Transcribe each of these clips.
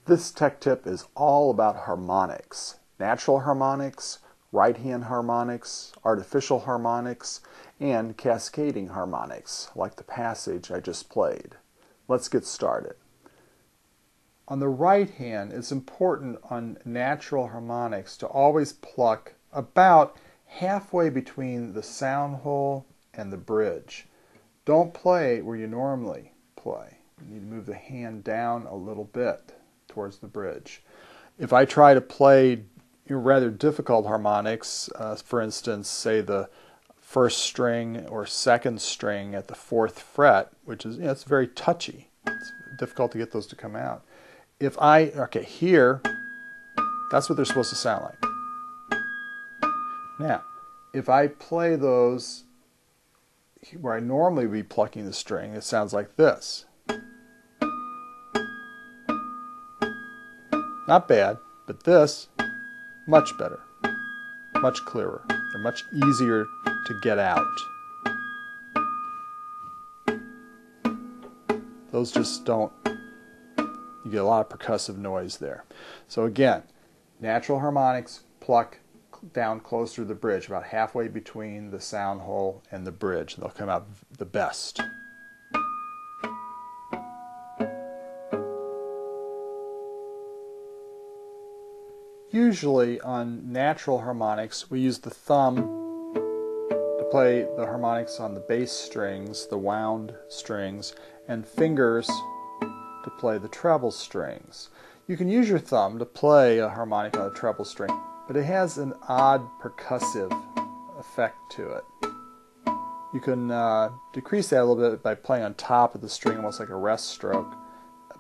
This tech tip is all about harmonics, natural harmonics, right-hand harmonics, artificial harmonics, and cascading harmonics, like the passage I just played. Let's get started. On the right hand, it's important on natural harmonics to always pluck about halfway between the sound hole and the bridge. Don't play where you normally play. You need to move the hand down a little bit towards the bridge. If I try to play rather difficult harmonics, for instance, say the first string or second string at the 4th fret, which is, it's very touchy. It's difficult to get those to come out. Okay, here, that's what they're supposed to sound like. Now, if I play those where I normally would be plucking the string, it sounds like this. Not bad, but this, much better, much clearer. They're much easier to get out. Those just don't, you get a lot of percussive noise there. So again, natural harmonics, pluck down closer to the bridge, about halfway between the sound hole and the bridge. They'll come out the best. Usually on natural harmonics, we use the thumb to play the harmonics on the bass strings, the wound strings, and fingers to play the treble strings. You can use your thumb to play a harmonic on a treble string, but it has an odd percussive effect to it. You can decrease that a little bit by playing on top of the string, almost like a rest stroke,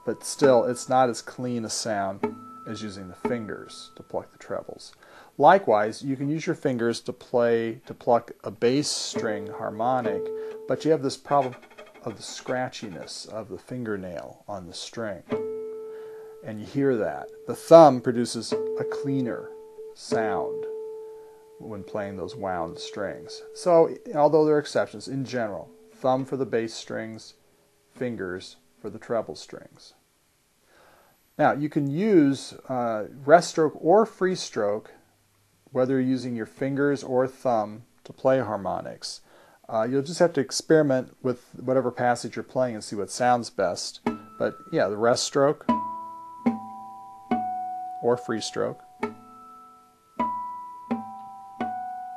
but still it's not as clean a sound as using the fingers to pluck the trebles. Likewise, you can use your fingers to pluck a bass string harmonic, but you have this problem of the scratchiness of the fingernail on the string. And you hear that. The thumb produces a cleaner sound when playing those wound strings. So, although there are exceptions, in general, thumb for the bass strings, fingers for the treble strings. Now, you can use rest stroke or free stroke, whether you're using your fingers or thumb to play harmonics. You'll just have to experiment with whatever passage you're playing and see what sounds best. But yeah, the rest stroke or free stroke,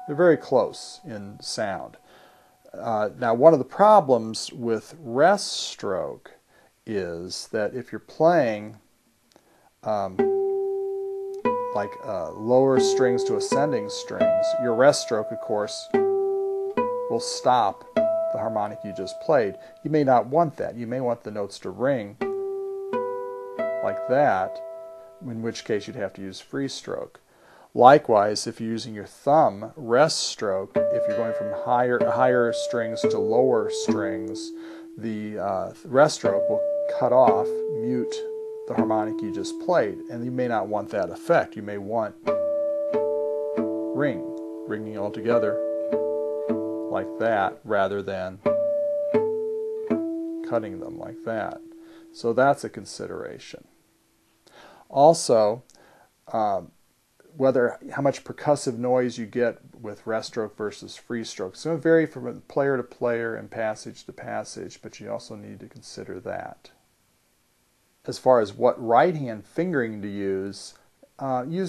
they're very close in sound. Now, one of the problems with rest stroke is that if you're playing lower strings to ascending strings, your rest stroke, of course, will stop the harmonic you just played. You may not want that. You may want the notes to ring like that, in which case you'd have to use free stroke. Likewise, if you're using your thumb, rest stroke, if you're going from higher strings to lower strings, the rest stroke will cut off, mute the harmonic you just played, and you may not want that effect. You may want ringing all together like that rather than cutting them like that. So that's a consideration. Also, how much percussive noise you get with rest stroke versus free stroke. So it varies from player to player and passage to passage, but you also need to consider that. As far as what right-hand fingering to use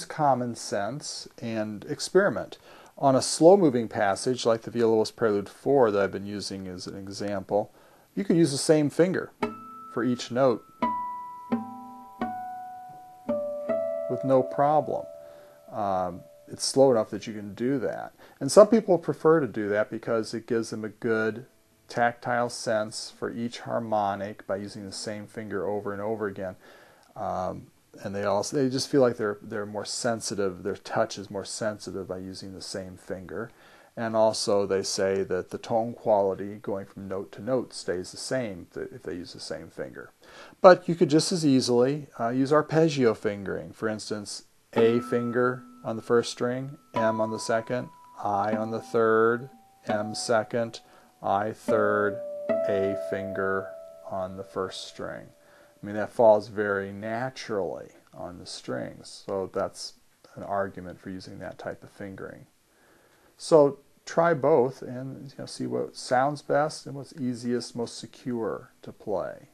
common sense and experiment. On a slow-moving passage, like the Violist Prelude 4 that I've been using as an example, you could use the same finger for each note with no problem. It's slow enough that you can do that. And some people prefer to do that because it gives them a good tactile sense for each harmonic by using the same finger over and over again. and they just feel like they're more sensitive. Their touch is more sensitive by using the same finger. And also they say that the tone quality going from note to note stays the same if they use the same finger. But you could just as easily use arpeggio fingering. For instance, A finger on the first string, M on the second, I on the third, M second, I third, A finger on the first string. I mean, that falls very naturally on the strings. So that's an argument for using that type of fingering. So try both and see what sounds best and what's easiest, most secure to play.